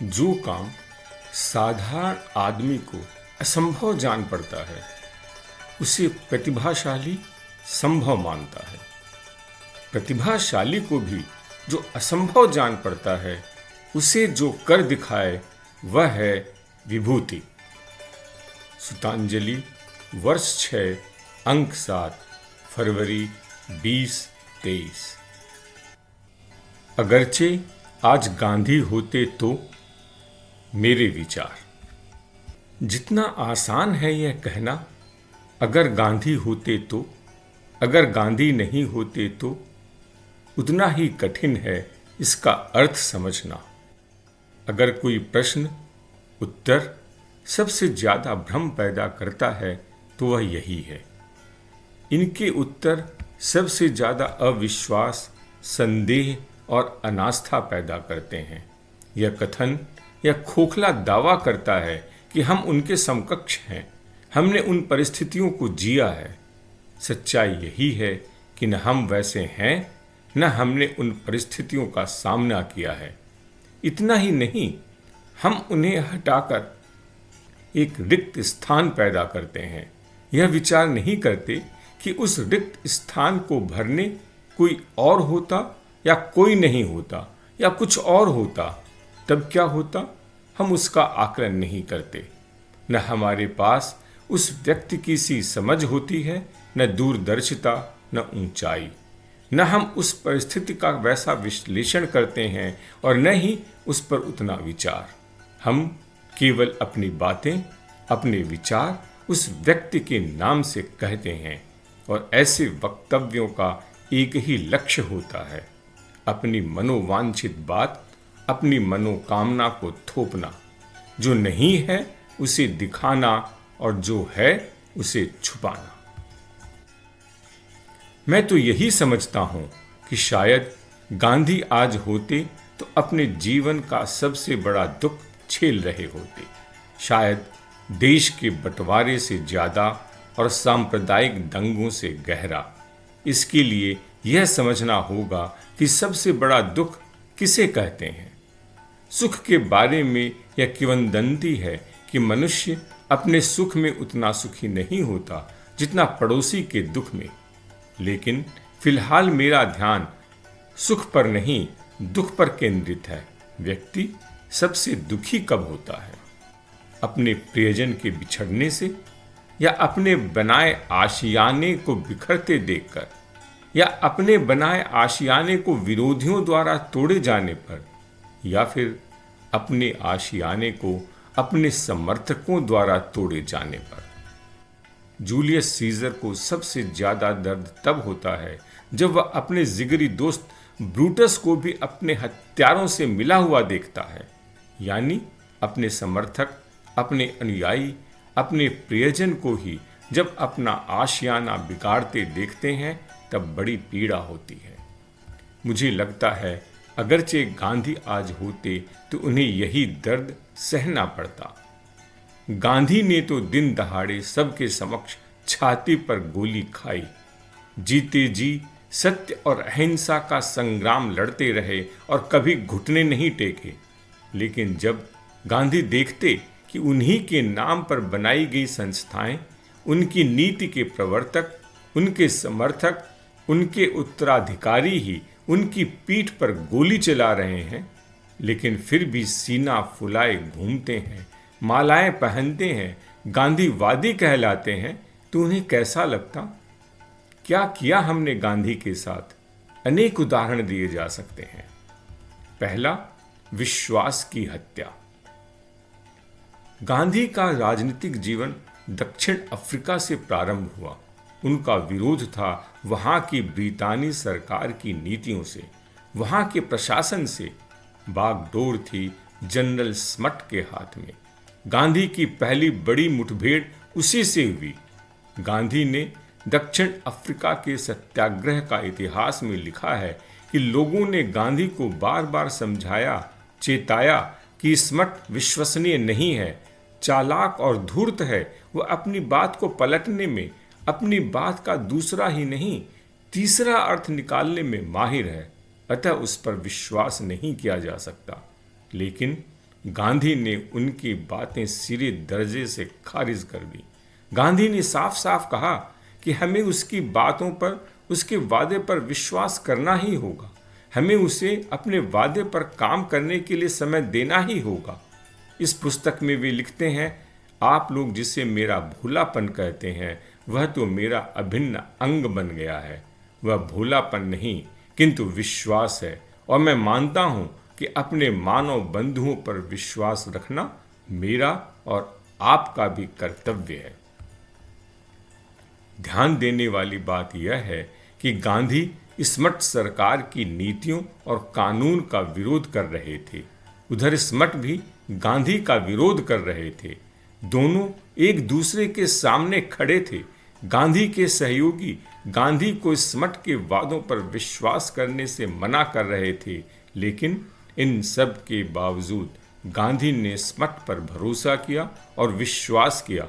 जो काम साधारण आदमी को असंभव जान पड़ता है उसे प्रतिभाशाली संभव मानता है। प्रतिभाशाली को भी जो असंभव जान पड़ता है उसे जो कर दिखाए वह है विभूति। सुतांजलि वर्ष 6 अंक 7 फरवरी 2023। अगरचे आज गांधी होते तो मेरे विचार। जितना आसान है यह कहना अगर गांधी होते तो, अगर गांधी नहीं होते तो, उतना ही कठिन है इसका अर्थ समझना। अगर कोई प्रश्न उत्तर सबसे ज्यादा भ्रम पैदा करता है तो वह यही है। इनके उत्तर सबसे ज्यादा अविश्वास, संदेह और अनास्था पैदा करते हैं। यह कथन यह खोखला दावा करता है कि हम उनके समकक्ष हैं, हमने उन परिस्थितियों को जिया है। सच्चाई यही है कि न हम वैसे हैं न हमने उन परिस्थितियों का सामना किया है। इतना ही नहीं, हम उन्हें हटाकर एक रिक्त स्थान पैदा करते हैं। यह विचार नहीं करते कि उस रिक्त स्थान को भरने कोई और होता या कोई नहीं होता या कुछ और होता, तब क्या होता हम उसका आकलन नहीं करते। न हमारे पास उस व्यक्ति की सी समझ होती है, न दूरदर्शिता, न ऊंचाई। न हम उस परिस्थिति का वैसा विश्लेषण करते हैं और न ही उस पर उतना विचार। हम केवल अपनी बातें, अपने विचार उस व्यक्ति के नाम से कहते हैं और ऐसे वक्तव्यों का एक ही लक्ष्य होता है, अपनी मनोवांछित बात, अपनी मनोकामना को थोपना। जो नहीं है उसे दिखाना और जो है उसे छुपाना। मैं तो यही समझता हूं कि शायद गांधी आज होते तो अपने जीवन का सबसे बड़ा दुख झेल रहे होते। शायद देश के बंटवारे से ज्यादा और सांप्रदायिक दंगों से गहरा। इसके लिए यह समझना होगा कि सबसे बड़ा दुख किसे कहते हैं। सुख के बारे में यह किंवदंती है कि मनुष्य अपने सुख में उतना सुखी नहीं होता जितना पड़ोसी के दुख में। लेकिन फिलहाल मेरा ध्यान सुख पर नहीं, दुख पर केंद्रित है। व्यक्ति सबसे दुखी कब होता है? अपने प्रियजन के बिछड़ने से, या अपने बनाए आशियाने को बिखरते देखकर, या अपने बनाए आशियाने को विरोधियों द्वारा तोड़े जाने पर, या फिर अपने आशियाने को अपने समर्थकों द्वारा तोड़े जाने पर। जूलियस सीजर को सबसे ज्यादा दर्द तब होता है जब वह अपने जिगरी दोस्त ब्रूटस को भी अपने हत्यारों से मिला हुआ देखता है। यानी अपने समर्थक, अपने अनुयायी, अपने प्रियजन को ही जब अपना आशियाना बिगाड़ते देखते हैं तब बड़ी पीड़ा होती है। मुझे लगता है अगरचे गांधी आज होते तो उन्हें यही दर्द सहना पड़ता। गांधी ने तो दिन दहाड़े सबके समक्ष छाती पर गोली खाई, जीते जी सत्य और अहिंसा का संग्राम लड़ते रहे और कभी घुटने नहीं टेके। लेकिन जब गांधी देखते कि उन्हीं के नाम पर बनाई गई संस्थाएं, उनकी नीति के प्रवर्तक, उनके समर्थक, उनके उत्तराधिकारी ही उनकी पीठ पर गोली चला रहे हैं, लेकिन फिर भी सीना फुलाए घूमते हैं, मालाएं पहनते हैं, गांधीवादी कहलाते हैं, तो उन्हें कैसा लगता? क्या किया हमने गांधी के साथ? अनेक उदाहरण दिए जा सकते हैं। पहला, विश्वास की हत्या। गांधी का राजनीतिक जीवन दक्षिण अफ्रीका से प्रारंभ हुआ। उनका विरोध था वहां की ब्रितानी सरकार की नीतियों से, वहां के प्रशासन से। बागडोर थी जनरल स्मट के हाथ में। गांधी की पहली बड़ी मुठभेड़ उसी से हुई। गांधी ने दक्षिण अफ्रीका के सत्याग्रह का इतिहास में लिखा है कि लोगों ने गांधी को बार बार समझाया, चेताया कि स्मट विश्वसनीय नहीं है, चालाक और धूर्त है। वह अपनी बात को पलटने में, अपनी बात का दूसरा ही नहीं तीसरा अर्थ निकालने में माहिर है, अतः उस पर विश्वास नहीं किया जा सकता। लेकिन गांधी ने उनकी बातें सिरे दर्जे से खारिज कर दी। गांधी ने साफ साफ कहा कि हमें उसकी बातों पर, उसके वादे पर विश्वास करना ही होगा। हमें उसे अपने वादे पर काम करने के लिए समय देना ही होगा। इस पुस्तक में वे लिखते हैं, आप लोग जिसे मेरा भोलापन कहते हैं वह तो मेरा अभिन्न अंग बन गया है। वह भोलापन नहीं किंतु विश्वास है, और मैं मानता हूं कि अपने मानव बंधुओं पर विश्वास रखना मेरा और आपका भी कर्तव्य है। ध्यान देने वाली बात यह है कि गांधी स्मट सरकार की नीतियों और कानून का विरोध कर रहे थे, उधर स्मट भी गांधी का विरोध कर रहे थे। दोनों एक दूसरे के सामने खड़े थे। गांधी के सहयोगी गांधी को स्मट के वादों पर विश्वास करने से मना कर रहे थे, लेकिन इन सब के बावजूद गांधी ने स्मट पर भरोसा किया और विश्वास किया।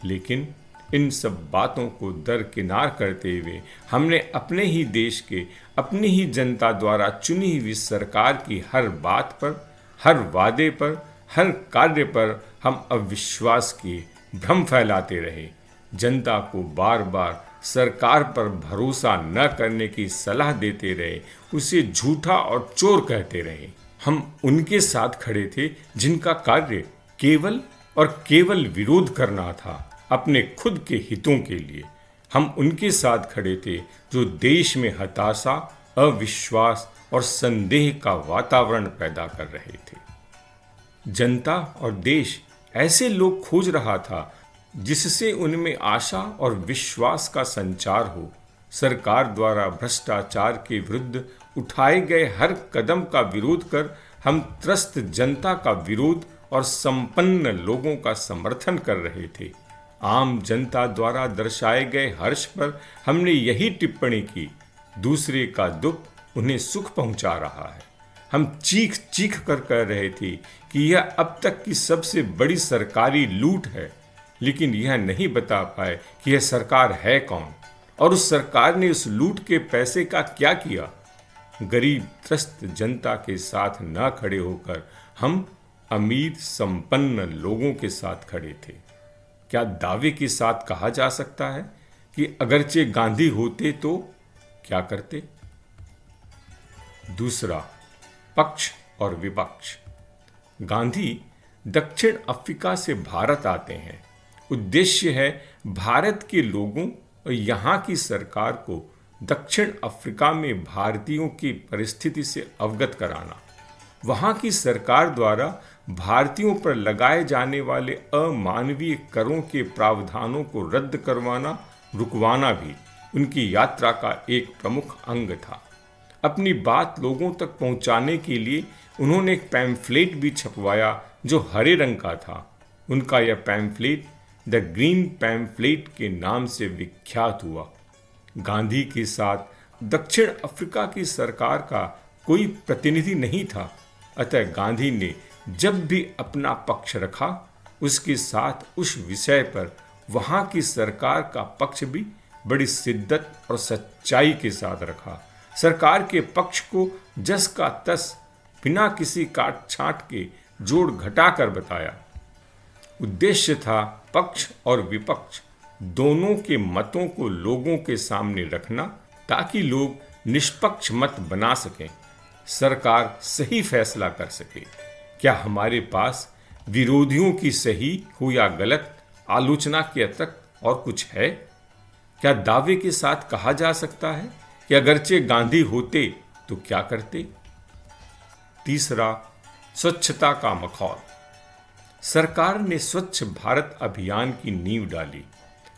लेकिन इन सब बातों को दरकिनार करते हुए हमने अपने ही देश के, अपनी ही जनता द्वारा चुनी हुई सरकार की हर बात पर, हर वादे पर, हर कार्य पर हम अविश्वास किए, भ्रम फैलाते रहे। जनता को बार बार सरकार पर भरोसा न करने की सलाह देते रहे, उसे झूठा और चोर कहते रहे। हम उनके साथ खड़े थे जिनका कार्य केवल और केवल विरोध करना था, अपने खुद के हितों के लिए। हम उनके साथ खड़े थे जो देश में हताशा, अविश्वास और संदेह का वातावरण पैदा कर रहे थे। जनता और देश ऐसे लोग खोज रहा था जिससे उनमें आशा और विश्वास का संचार हो। सरकार द्वारा भ्रष्टाचार के विरुद्ध उठाए गए हर कदम का विरोध कर हम त्रस्त जनता का विरोध और संपन्न लोगों का समर्थन कर रहे थे। आम जनता द्वारा दर्शाए गए हर्ष पर हमने यही टिप्पणी की, दूसरे का दुख उन्हें सुख पहुंचा रहा है। हम चीख चीख कर कह रहे थे कि यह अब तक की सबसे बड़ी सरकारी लूट है, लेकिन यह नहीं बता पाए कि यह सरकार है कौन और उस सरकार ने उस लूट के पैसे का क्या किया। गरीब त्रस्त जनता के साथ न खड़े होकर हम अमीर संपन्न लोगों के साथ खड़े थे। क्या दावे के साथ कहा जा सकता है कि अगरचे गांधी होते तो क्या करते? दूसरा, पक्ष और विपक्ष। गांधी दक्षिण अफ्रीका से भारत आते हैं। उद्देश्य है भारत के लोगों और यहाँ की सरकार को दक्षिण अफ्रीका में भारतीयों की परिस्थिति से अवगत कराना। वहाँ की सरकार द्वारा भारतीयों पर लगाए जाने वाले अमानवीय करों के प्रावधानों को रद्द करवाना, रुकवाना भी उनकी यात्रा का एक प्रमुख अंग था। अपनी बात लोगों तक पहुंचाने के लिए उन्होंने एक पैम्फलेट भी छपवाया जो हरे रंग का था। उनका यह पैम्फलेट द ग्रीन पैम्फलेट के नाम से विख्यात हुआ। गांधी के साथ दक्षिण अफ्रीका की सरकार का कोई प्रतिनिधि नहीं था, अतः गांधी ने जब भी अपना पक्ष रखा उसके साथ उस विषय पर वहाँ की सरकार का पक्ष भी बड़ी शिद्दत और सच्चाई के साथ रखा। सरकार के पक्ष को जस का तस बिना किसी काट छांट के जोड़ घटाकर बताया। उद्देश्य था पक्ष और विपक्ष दोनों के मतों को लोगों के सामने रखना ताकि लोग निष्पक्ष मत बना सकें, सरकार सही फैसला कर सके। क्या हमारे पास विरोधियों की सही हो या गलत आलोचना के अतिरिक्त और कुछ है? क्या दावे के साथ कहा जा सकता है कि अगरचे गांधी होते तो क्या करते? तीसरा, स्वच्छता का मखौल। सरकार ने स्वच्छ भारत अभियान की नींव डाली।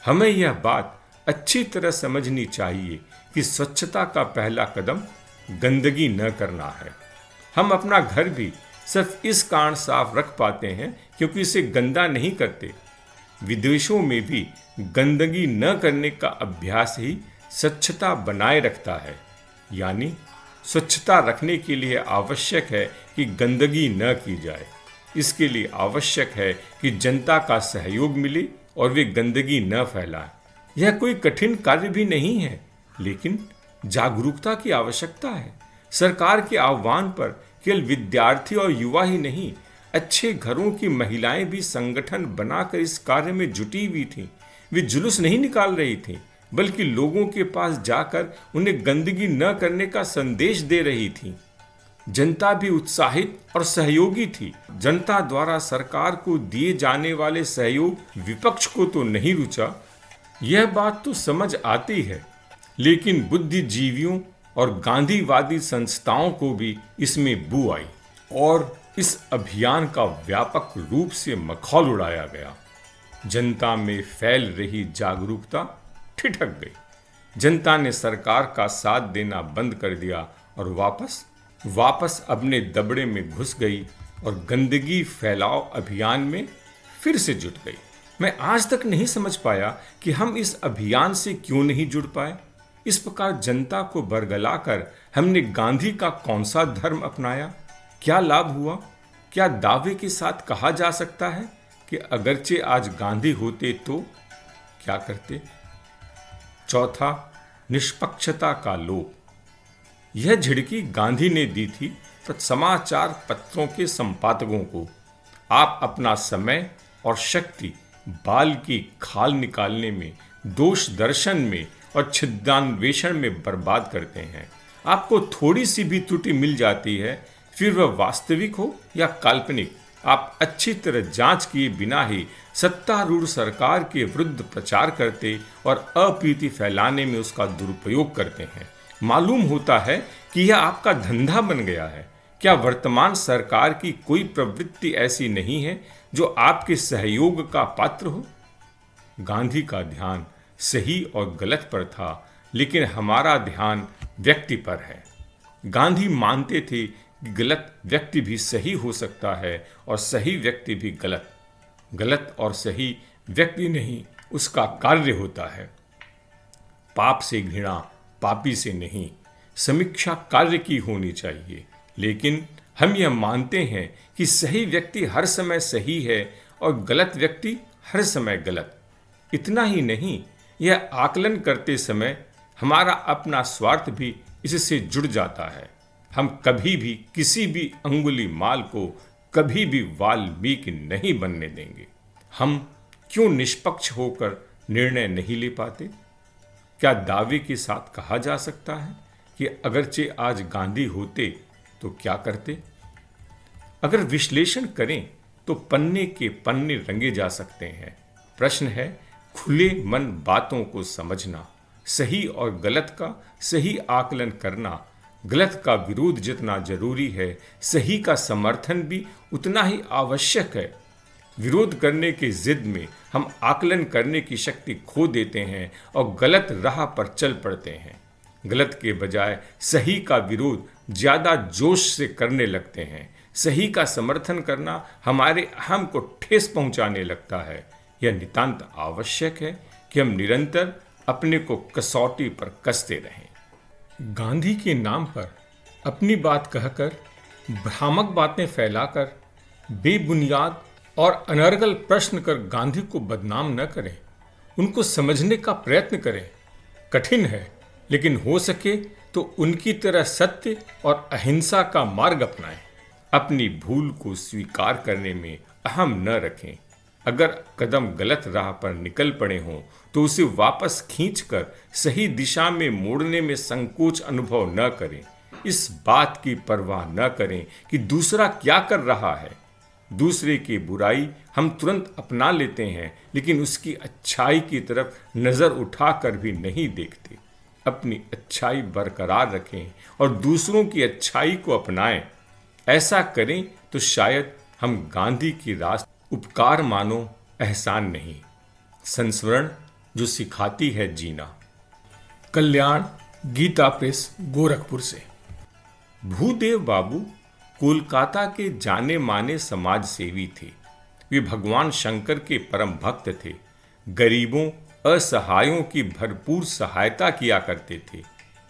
हमें यह बात अच्छी तरह समझनी चाहिए कि स्वच्छता का पहला कदम गंदगी न करना है। हम अपना घर भी सिर्फ इस कारण साफ रख पाते हैं क्योंकि इसे गंदा नहीं करते। विदेशों में भी गंदगी न करने का अभ्यास ही स्वच्छता बनाए रखता है। यानी स्वच्छता रखने के लिए आवश्यक है कि गंदगी न की जाए। इसके लिए आवश्यक है कि जनता का सहयोग मिले और वे गंदगी न फैलाएं। यह कोई कठिन कार्य भी नहीं है, लेकिन जागरूकता की आवश्यकता है। सरकार के आह्वान पर केवल विद्यार्थी और युवा ही नहीं, अच्छे घरों की महिलाएं भी संगठन बनाकर इस कार्य में जुटी हुई थीं। वे जुलूस नहीं निकाल रही थीं, बल्कि लोगों के पास जाकर उन्हें गंदगी न करने का संदेश दे रही थीं। जनता भी उत्साहित और सहयोगी थी। जनता द्वारा सरकार को दिए जाने वाले सहयोग विपक्ष को तो नहीं रुचा, यह बात तो समझ आती है, लेकिन बुद्धिजीवियों और गांधीवादी संस्थाओं को भी इसमें बू आई और इस अभियान का व्यापक रूप से मखौल उड़ाया गया। जनता में फैल रही जागरूकता ठिठक गई। जनता ने सरकार का साथ देना बंद कर दिया और वापस अपने दबड़े में घुस गई और गंदगी फैलाओ अभियान में फिर से जुट गई। मैं आज तक नहीं समझ पाया कि हम इस अभियान से क्यों नहीं जुड़ पाए। इस प्रकार जनता को बरगलाकर हमने गांधी का कौन सा धर्म अपनाया? क्या लाभ हुआ? क्या दावे के साथ कहा जा सकता है कि अगरचे आज गांधी होते तो क्या करते? चौथा, निष्पक्षता का लोप। यह झिड़की गांधी ने दी थी समाचार पत्रों के संपादकों को। आप अपना समय और शक्ति बाल की खाल निकालने में, दोष दर्शन में और छिद्रान्वेषण में बर्बाद करते हैं। आपको थोड़ी सी भी त्रुटि मिल जाती है, फिर वह वास्तविक हो या काल्पनिक, आप अच्छी तरह जांच किए बिना ही सत्तारूढ़ सरकार के विरुद्ध प्रचार करते और अप्रीति फैलाने में उसका दुरुपयोग करते हैं। मालूम होता है कि यह आपका धंधा बन गया है। क्या वर्तमान सरकार की कोई प्रवृत्ति ऐसी नहीं है जो आपके सहयोग का पात्र हो? गांधी का ध्यान सही और गलत पर था, लेकिन हमारा ध्यान व्यक्ति पर है। गांधी मानते थे कि गलत व्यक्ति भी सही हो सकता है और सही व्यक्ति भी गलत। गलत और सही व्यक्ति नहीं, उसका कार्य होता है। पाप से घृणा पापी से नहीं, समीक्षा कार्य की होनी चाहिए। लेकिन हम यह मानते हैं कि सही व्यक्ति हर समय सही है और गलत व्यक्ति हर समय गलत। इतना ही नहीं, यह आकलन करते समय हमारा अपना स्वार्थ भी इससे जुड़ जाता है। हम कभी भी किसी भी अंगुली माल को कभी भी वाल्मीकि नहीं बनने देंगे। हम क्यों निष्पक्ष होकर निर्णय नहीं ले पाते? क्या दावे के साथ कहा जा सकता है कि अगरचे आज गांधी होते तो क्या करते? अगर विश्लेषण करें तो पन्ने के पन्ने रंगे जा सकते हैं। प्रश्न है खुले मन बातों को समझना, सही और गलत का सही आकलन करना। गलत का विरोध जितना जरूरी है, सही का समर्थन भी उतना ही आवश्यक है। विरोध करने की जिद में हम आकलन करने की शक्ति खो देते हैं और गलत राह पर चल पड़ते हैं। गलत के बजाय सही का विरोध ज्यादा जोश से करने लगते हैं। सही का समर्थन करना हमारे अहम को ठेस पहुंचाने लगता है। यह नितांत आवश्यक है कि हम निरंतर अपने को कसौटी पर कसते रहें। गांधी के नाम पर अपनी बात कहकर, भ्रामक बातें फैलाकर, बेबुनियाद और अनर्गल प्रश्न कर गांधी को बदनाम न करें। उनको समझने का प्रयत्न करें। कठिन है, लेकिन हो सके तो उनकी तरह सत्य और अहिंसा का मार्ग अपनाएं। अपनी भूल को स्वीकार करने में अहम न रखें। अगर कदम गलत राह पर निकल पड़े हों तो उसे वापस खींचकर सही दिशा में मोड़ने में संकोच अनुभव न करें। इस बात की परवाह न करें कि दूसरा क्या कर रहा है। दूसरे की बुराई हम तुरंत अपना लेते हैं, लेकिन उसकी अच्छाई की तरफ नजर उठाकर भी नहीं देखते। अपनी अच्छाई बरकरार रखें और दूसरों की अच्छाई को अपनाएं। ऐसा करें तो शायद हम गांधी की रास्ते उपकार मानो, एहसान नहीं। संस्मरण जो सिखाती है जीना। कल्याण गीता प्रेस, गोरखपुर से। भूदेव बाबू कोलकाता के जाने माने समाज सेवी थे। वे भगवान शंकर के परम भक्त थे। गरीबों, असहायों की भरपूर सहायता किया करते थे।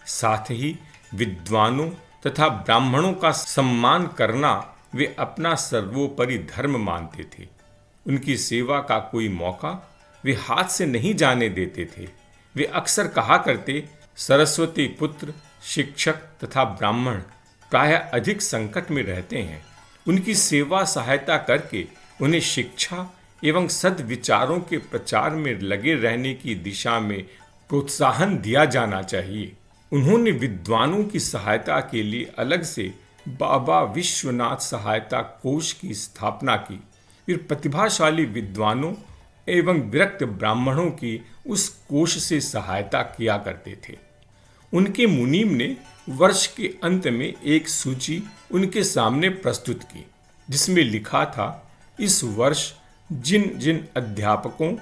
साथ ही विद्वानों तथा ब्राह्मणों का सम्मान करना वे अपना सर्वोपरि धर्म मानते थे। उनकी सेवा का कोई मौका वे हाथ से नहीं जाने देते थे। वे अक्सर कहा करते, सरस्वती पुत्र, शिक्षक तथा ब्राह्मण प्रायः अधिक संकट में रहते हैं उनकी सेवा सहायता करके उन्हें शिक्षा एवं सद्विचारों के प्रचार में लगे रहने की दिशा में प्रोत्साहन दिया जाना चाहिए। उन्होंने विद्वानों की सहायता के लिए अलग से बाबा विश्वनाथ सहायता कोष की स्थापना की। फिर प्रतिभाशाली विद्वानों एवं विरक्त ब्राह्मणों की उस कोष से सहायता किया करते थे। उनके मुनीम ने वर्ष के अंत में एक सूची उनके सामने प्रस्तुत की, जिसमें लिखा था, इस वर्ष जिन जिन अध्यापकों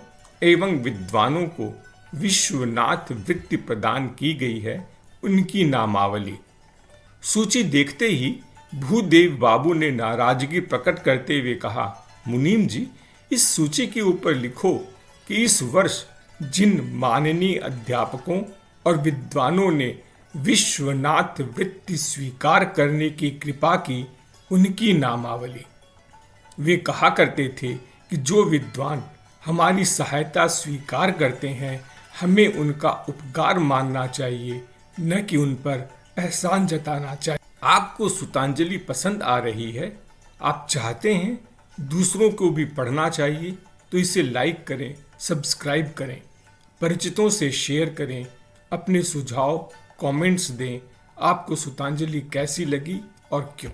एवं विद्वानों को विश्वनाथ वृत्ति प्रदान की गई है उनकी नामावली। सूची देखते ही भूदेव बाबू ने नाराजगी प्रकट करते हुए कहा, मुनीम जी, इस सूची के ऊपर लिखो कि इस वर्ष जिन माननीय अध्यापकों और विद्वानों ने विश्वनाथ वृत्ति स्वीकार करने की कृपा की उनकी नामावली। वे कहा करते थे कि जो विद्वान हमारी सहायता स्वीकार करते हैं, हमें उनका उपकार मानना चाहिए, न कि उन पर एहसान जताना चाहिए। आपको सुतांजलि पसंद आ रही है, आप चाहते हैं दूसरों को भी पढ़ना चाहिए, तो इसे लाइक करें, सब्सक्राइब करें, परिचितों से शेयर करें, अपने सुझाव कमेंट्स दें। आपको सुतांजलि कैसी लगी और क्यों?